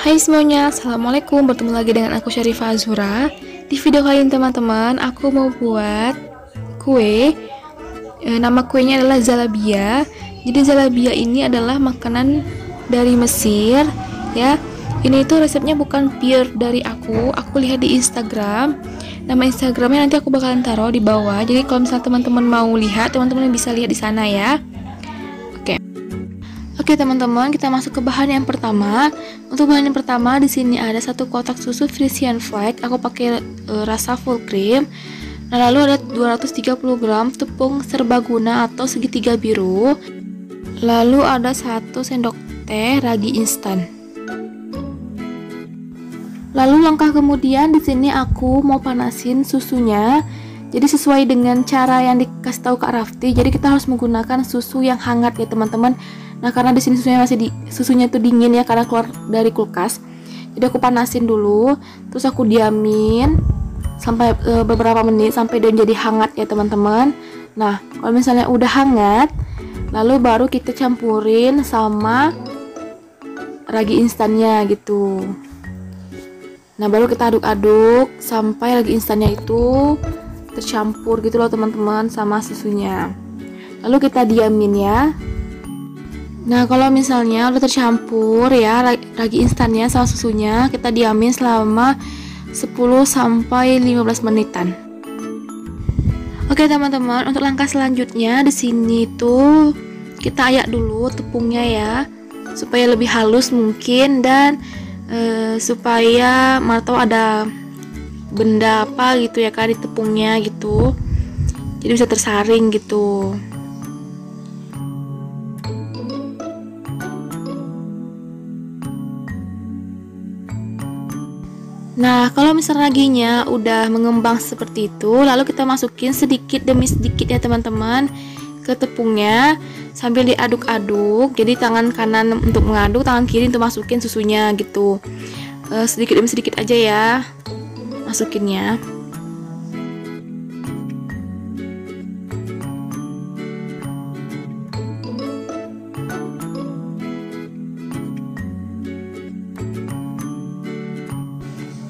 Hai semuanya, Assalamualaikum. Bertemu lagi dengan aku Syarifah Azura. Di video kali ini teman-teman, aku mau buat kue. Nama kuenya adalah zalabia. Jadi zalabia ini adalah makanan dari Mesir ya. Ini itu resepnya bukan pure dari aku lihat di Instagram. Nama Instagramnya nanti aku bakalan taruh di bawah. Jadi kalau misalnya teman-teman mau lihat, teman-teman bisa lihat di sana ya. Oke teman-teman, kita masuk ke bahan yang pertama. Untuk bahan yang pertama di sini ada 1 kotak susu Frisian Flight. Aku pakai rasa full cream. Nah, lalu ada 230 gram tepung serbaguna atau segitiga biru. Lalu ada 1 sendok teh ragi instan. Lalu langkah kemudian di sini aku mau panasin susunya. Jadi sesuai dengan cara yang dikasih tahu Kak Rafti. Jadi kita harus menggunakan susu yang hangat ya teman-teman. Nah, karena di sini susunya itu dingin ya karena keluar dari kulkas. Jadi aku panasin dulu, terus aku diamin sampai beberapa menit sampai dia jadi hangat ya teman-teman. Nah, kalau misalnya udah hangat, lalu baru kita campurin sama ragi instannya gitu. Nah, baru kita aduk-aduk sampai ragi instannya itu tercampur gitu loh teman-teman sama susunya. Lalu kita diamin ya. Nah, kalau misalnya udah tercampur ya ragi instannya sama susunya, kita diamin selama 10 sampai 15 menitan. Oke, teman-teman, untuk langkah selanjutnya di sini tuh kita ayak dulu tepungnya ya, supaya lebih halus mungkin dan supaya mana tahu ada benda apa gitu ya Kak di tepungnya gitu. Jadi bisa tersaring gitu. Nah, kalau misalnya raginya udah mengembang seperti itu, lalu kita masukin sedikit demi sedikit ya teman-teman ke tepungnya sambil diaduk-aduk. Jadi tangan kanan untuk mengaduk, tangan kiri untuk masukin susunya gitu. Sedikit demi sedikit aja ya masukinnya.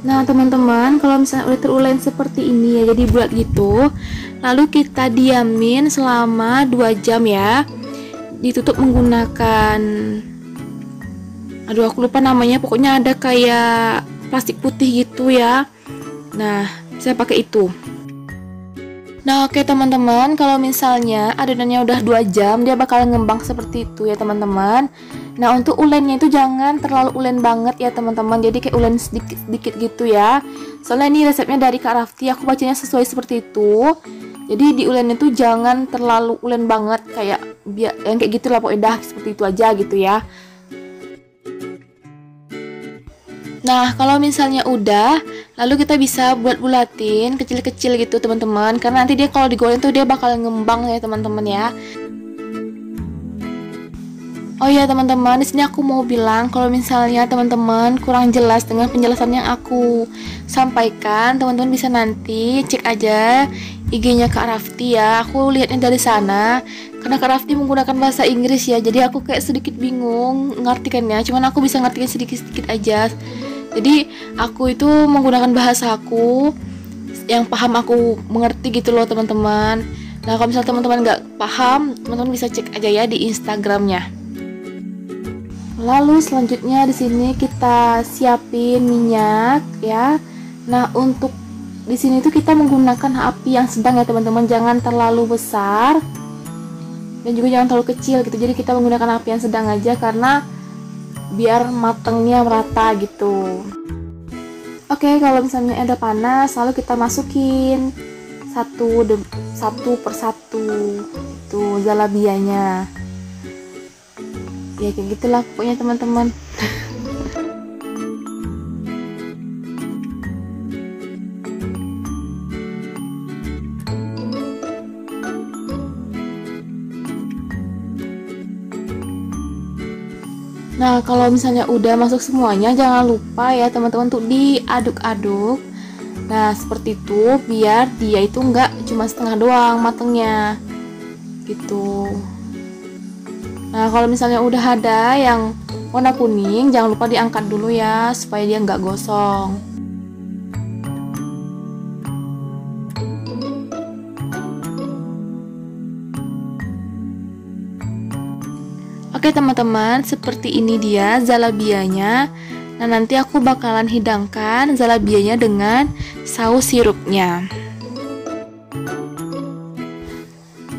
Nah teman-teman, kalau misalnya udah terulен seperti ini ya, jadi bulat gitu, lalu kita diamin selama 2 jam ya, ditutup menggunakan, aduh aku lupa namanya, pokoknya ada kayak plastik putih gitu ya. Nah, saya pakai itu. Nah oke teman-teman, kalau misalnya adonannya udah 2 jam, dia bakal ngembang seperti itu ya teman-teman. Nah, untuk ulennya itu jangan terlalu ulen banget ya teman-teman. Jadi kayak ulen sedikit-sedikit gitu ya. Soalnya ini resepnya dari Kak Rafti, aku bacanya sesuai seperti itu. Jadi di ulennya itu jangan terlalu ulen banget, kayak biar yang kayak gitu lah pokoknya dah seperti itu aja gitu ya. Nah, kalau misalnya udah, lalu kita bisa bulat-bulatin kecil-kecil gitu teman-teman. Karena nanti dia kalau digoreng tuh dia bakal ngembang ya teman-teman ya. Oh ya teman-teman, di sini aku mau bilang kalau misalnya teman-teman kurang jelas dengan penjelasan yang aku sampaikan, teman-teman bisa nanti cek aja IG-nya Kak Rafti ya. Aku lihatnya dari sana. Karena Kak Rafti menggunakan bahasa Inggris ya, jadi aku kayak sedikit bingung ngartikannya. Cuman aku bisa ngartikan sedikit-sedikit aja. Jadi aku itu menggunakan bahasa aku yang paham aku mengerti gitu loh teman-teman. Nah, kalau misalnya teman-teman nggak paham, teman-teman bisa cek aja ya di Instagramnya. Lalu selanjutnya di sini kita siapin minyak ya. Nah, untuk di sini tuh kita menggunakan api yang sedang ya teman-teman, jangan terlalu besar dan juga jangan terlalu kecil gitu. Jadi kita menggunakan api yang sedang aja karena biar matangnya merata gitu. Oke, kalau misalnya ada panas, lalu kita masukin satu persatu tuh zalabianya. Ya kayak gitulah pokoknya teman-teman. Nah, kalau misalnya udah masuk semuanya, jangan lupa ya teman-teman untuk diaduk-aduk. Nah, seperti itu biar dia itu enggak cuma setengah doang matengnya gitu. Nah, kalau misalnya udah ada yang warna kuning, jangan lupa diangkat dulu ya supaya dia nggak gosong. Oke teman-teman, seperti ini dia zalabianya. Nah, nanti aku bakalan hidangkan zalabianya dengan saus sirupnya.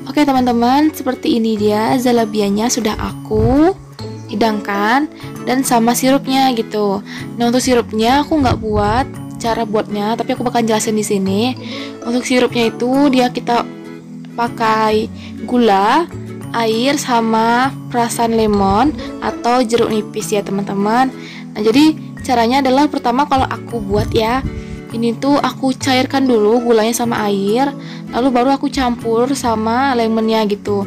Oke teman-teman, seperti ini dia zalabianya sudah aku hidangkan dan sama sirupnya gitu. Nah, untuk sirupnya aku nggak buat cara buatnya, tapi aku bakal jelasin di sini. Untuk sirupnya itu kita pakai gula, air, sama perasan lemon atau jeruk nipis ya teman-teman. Nah, jadi caranya adalah pertama kalau aku buat ya, ini tuh aku cairkan dulu gulanya sama air, lalu baru aku campur sama lemonnya gitu.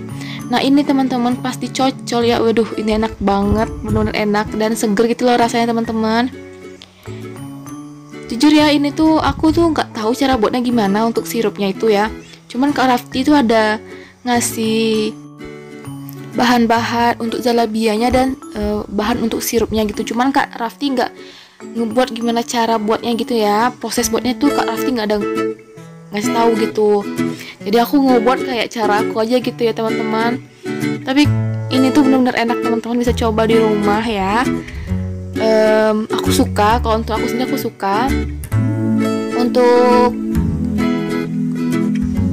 Nah, ini teman-teman pasti cocol ya. Waduh, ini enak banget, benar-benar enak dan seger gitu loh rasanya teman-teman. Jujur ya, ini tuh aku tuh nggak tahu cara buatnya gimana untuk sirupnya itu ya. Cuman Kak Rafti tuh ada ngasih bahan-bahan untuk zalabianya dan bahan untuk sirupnya gitu. Cuman Kak Rafti nggak ngebuat gimana cara buatnya gitu ya. Proses buatnya tuh Kak Rafti nggak ada ngasih tahu gitu. Jadi aku ngebuat kayak cara aku aja gitu ya teman-teman. Tapi ini tuh benar-benar enak, teman-teman bisa coba di rumah ya. Aku suka, kalau untuk aku sendiri aku suka. Untuk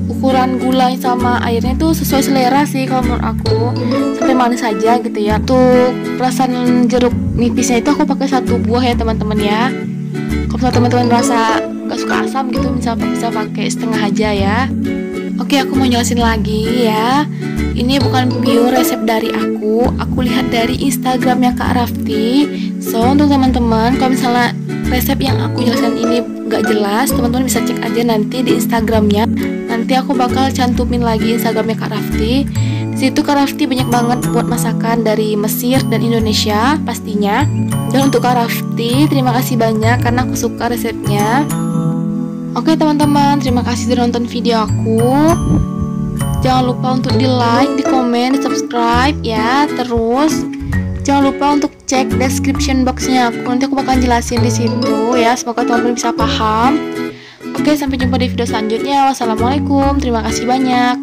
ukuran gula sama airnya itu sesuai selera sih kalau menurut aku, sampai manis aja gitu ya. Untuk perasan jeruk nipisnya itu aku pakai 1 buah ya teman-teman ya. Kalau teman-teman merasa gak suka asam gitu, bisa pakai setengah aja ya. Oke, aku mau jelasin lagi ya. Ini bukan pure resep dari aku lihat dari Instagramnya Kak Rafti. So, untuk teman-teman, kalau misalnya resep yang aku jelaskan ini gak jelas, teman-teman bisa cek aja nanti di Instagramnya. Nanti aku bakal cantumin lagi Instagramnya Kak Rafti. Di situ Kak Rafti banyak banget buat masakan dari Mesir dan Indonesia pastinya. Dan untuk Kak Rafti, terima kasih banyak karena aku suka resepnya. Oke teman-teman, terima kasih sudah nonton video aku. Jangan lupa untuk di like, di komen, di subscribe ya. Terus jangan lupa untuk cek description boxnya aku. Nanti aku bakal jelasin di situ ya. Semoga teman-teman bisa paham. Oke, sampai jumpa di video selanjutnya. Wassalamualaikum, terima kasih banyak.